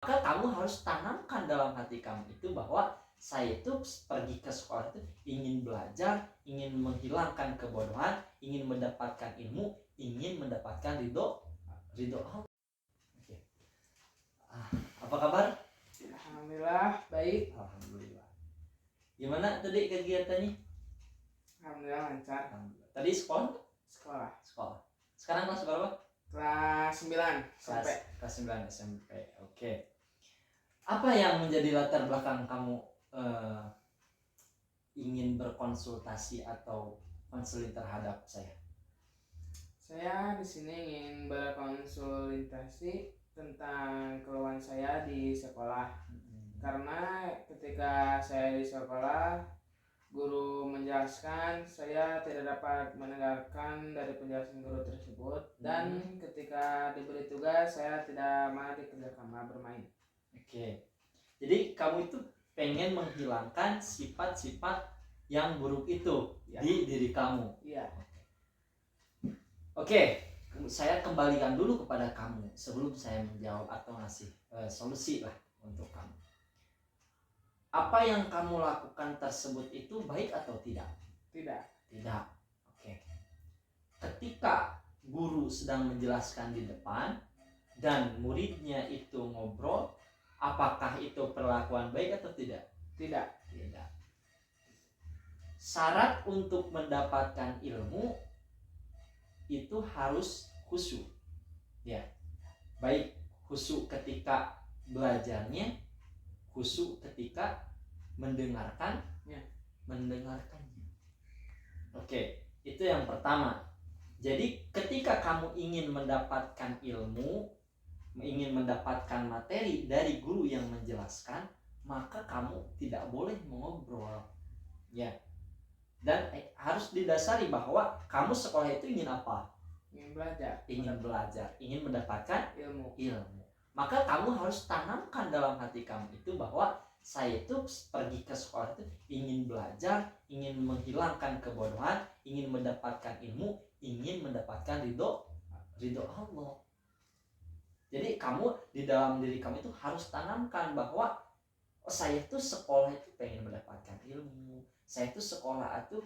Maka kamu harus tanamkan dalam hati kamu itu bahwa saya itu pergi ke sekolah itu ingin belajar, ingin menghilangkan kebodohan, ingin mendapatkan ilmu, ingin mendapatkan ridho Allah. Oke. Apa kabar? Alhamdulillah baik. Alhamdulillah. Gimana tadi kegiatannya? Alhamdulillah lancar. Alhamdulillah. Tadi sekolah? Sekolah. Sekarang kelas berapa? Kelas 9 SMP. Kelas 9 SMP. Oke. Apa yang menjadi latar belakang kamu ingin berkonsultasi atau konseling terhadap saya? Saya di sini ingin berkonsultasi tentang keluhan saya di sekolah. Karena ketika saya di sekolah, guru menjelaskan, saya tidak dapat mendengarkan dari penjelasan guru tersebut. Dan ketika diberi tugas, saya tidak malah dikerjakan, malah bermain. Oke. Jadi kamu itu pengen menghilangkan sifat-sifat yang buruk itu di diri kamu. Iya. Oke, saya kembalikan dulu kepada kamu sebelum saya menjawab atau ngasih solusi lah untuk kamu. Apa yang kamu lakukan tersebut itu baik atau tidak? Tidak. Oke. Ketika guru sedang menjelaskan di depan dan muridnya itu ngobrol, apakah itu perlakuan baik atau tidak? Tidak. Syarat untuk mendapatkan ilmu itu harus khusyuk. Ya. Baik khusyuk ketika belajarnya, khusyuk ketika mendengarkannya. Oke, itu yang pertama. Jadi ketika kamu ingin mendapatkan ilmu, ingin mendapatkan materi dari guru yang menjelaskan, maka kamu tidak boleh mengobrol. Ya. Dan harus didasari bahwa kamu sekolah itu ingin apa? Ingin belajar, ingin mendapatkan ilmu. Maka kamu harus tanamkan dalam hati kamu itu bahwa saya itu pergi ke sekolah itu ingin belajar, ingin menghilangkan kebodohan, ingin mendapatkan ilmu, ingin mendapatkan ridho Allah. Jadi kamu di dalam diri kamu itu harus tanamkan bahwa saya itu sekolah itu pengen mendapatkan ilmu, saya itu sekolah itu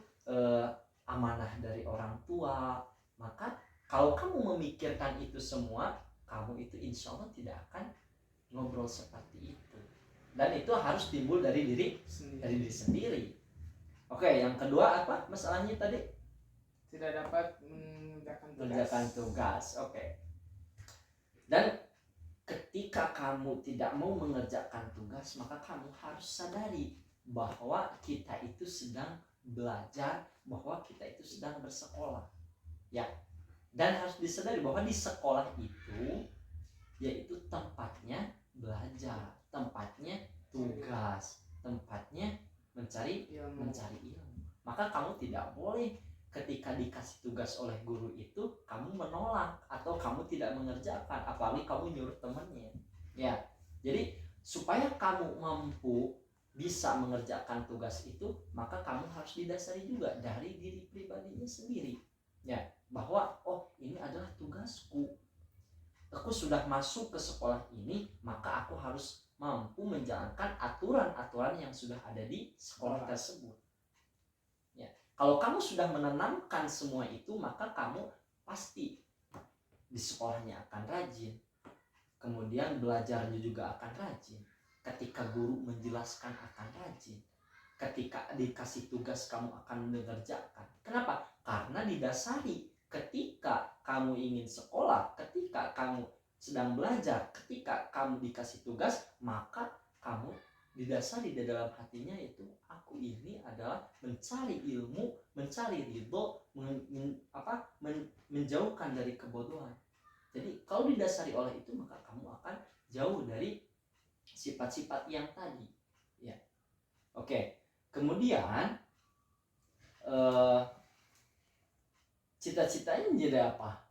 amanah dari orang tua. Maka kalau kamu memikirkan itu semua, kamu itu insya Allah tidak akan ngobrol seperti itu. Dan itu harus timbul dari diri sendiri. Oke, yang kedua apa masalahnya tadi? Tidak dapat mengerjakan tugas. Oke. Dan ketika kamu tidak mau mengerjakan tugas, maka kamu harus sadari bahwa kita itu sedang belajar, bahwa kita itu sedang bersekolah. Ya. Dan harus disadari bahwa di sekolah itu yaitu tempatnya belajar, tempatnya tugas, tempatnya mencari ilmu. Maka kamu tidak boleh ketika dikasih tugas oleh guru itu kamu menolak atau kamu tidak mengerjakan, apalagi kamu nyuruh temannya. Ya. Jadi supaya kamu mampu bisa mengerjakan tugas itu, maka kamu harus didasari juga dari diri pribadinya sendiri. Ya, bahwa ini adalah tugasku. Aku sudah masuk ke sekolah ini, maka aku harus mampu menjalankan aturan-aturan yang sudah ada di sekolah tersebut. Ya, kalau kamu sudah menanamkan semua itu, maka kamu pasti di sekolahnya akan rajin. Kemudian belajarnya juga akan rajin. Ketika guru menjelaskan akan rajin. Ketika dikasih tugas kamu akan mengerjakan. Kenapa? Karena didasari ketika kamu ingin sekolah, ketika kamu sedang belajar, ketika kamu dikasih tugas, maka kamu didasari di dalam hatinya itu aku ini adalah mencari ilmu, mencari ridho, menjauhkan dari kebodohan. Jadi kalau didasari oleh itu, maka kamu akan jauh dari sifat-sifat yang tadi. Ya. Oke. Kemudian cita-citanya menjadi apa?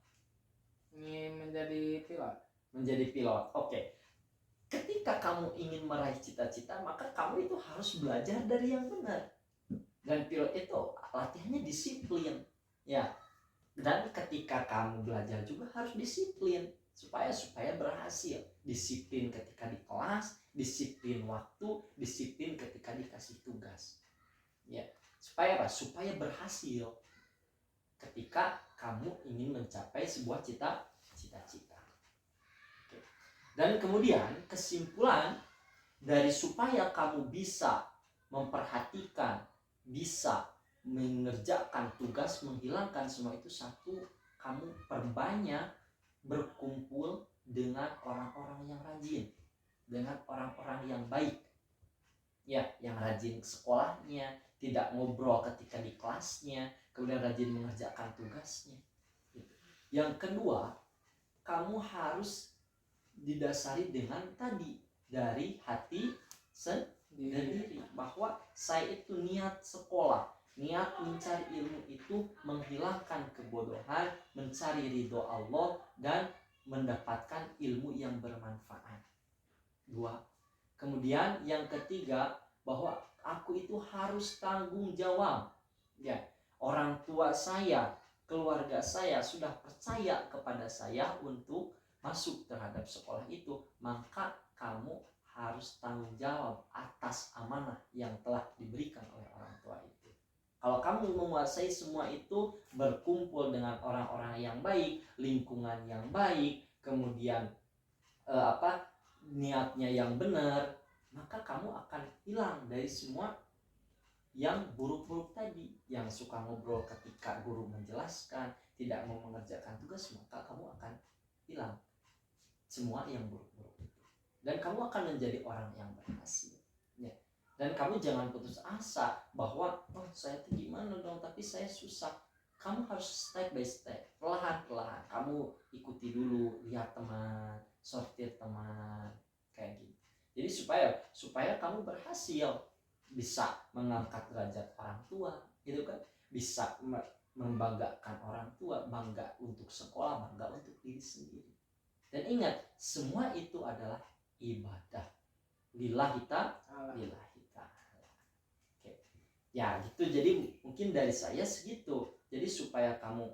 Ingin menjadi pilot. Oke. Ketika kamu ingin meraih cita-cita, maka kamu itu harus belajar dari yang benar. Dan pilot itu latihannya disiplin. Ya. Dan ketika kamu belajar juga harus disiplin. supaya berhasil. Disiplin ketika di kelas, disiplin waktu, disiplin ketika dikasih tugas. Ya, supaya apa? Supaya berhasil ketika kamu ingin mencapai sebuah cita-cita. Dan kemudian kesimpulan dari supaya kamu bisa memperhatikan, bisa mengerjakan tugas, menghilangkan semua itu, satu, kamu perbanyak berkumpul dengan orang-orang yang rajin, dengan orang-orang yang baik, ya, yang rajin ke sekolahnya, tidak ngobrol ketika di kelasnya, kemudian rajin mengerjakan tugasnya. Yang kedua, kamu harus didasari dengan tadi dari hati sendiri, bahwa saya itu niat sekolah, niat mencari ilmu itu menghilangkan kebodohan, mencari ridho Allah, dan mendapatkan ilmu yang bermanfaat. Dua. Kemudian yang ketiga, bahwa aku itu harus tanggung jawab. Ya, orang tua saya, keluarga saya sudah percaya kepada saya untuk masuk terhadap sekolah itu, maka kamu harus tanggung jawab atas amanah yang telah diberikan oleh orang tua itu. Kalau kamu menguasai semua itu, berkumpul dengan orang-orang yang baik, lingkungan yang baik, kemudian niatnya yang benar, maka kamu akan hilang dari semua yang buruk-buruk tadi, yang suka ngobrol ketika guru menjelaskan, tidak mau mengerjakan tugas, maka kamu akan hilang semua yang buruk-buruk itu, dan kamu akan menjadi orang yang berhasil. Ya. Dan kamu jangan putus asa bahwa saya tuh gimana dong, tapi saya susah. Kamu harus step by step, perlahan-perlahan. Kamu ikuti dulu, lihat teman, sortir teman, kayak gitu. Jadi supaya kamu berhasil, bisa mengangkat derajat orang tua, gitu kan? Bisa membanggakan orang tua, bangga untuk sekolah, bangga untuk diri sendiri. Dan ingat, semua itu adalah ibadah. Lillahi ta'ala. Oke. Ya gitu, jadi mungkin dari saya segitu. Jadi supaya kamu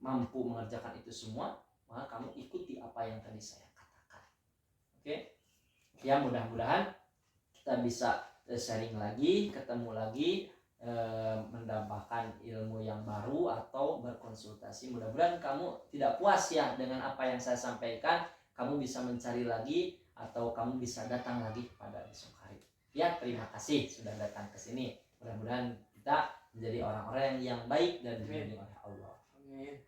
mampu mengerjakan itu semua, maka kamu ikuti apa yang tadi saya katakan. Oke. Ya, mudah-mudahan kita bisa sharing lagi, ketemu lagi, mendapatkan ilmu yang baru atau berkonsultasi. Mudah-mudahan kamu tidak puas ya dengan apa yang saya sampaikan, kamu bisa mencari lagi atau kamu bisa datang lagi kepada besok hari. Ya, terima kasih sudah datang ke sini. Mudah-mudahan kita menjadi orang-orang yang baik dan dibimbing oleh Allah. Amin.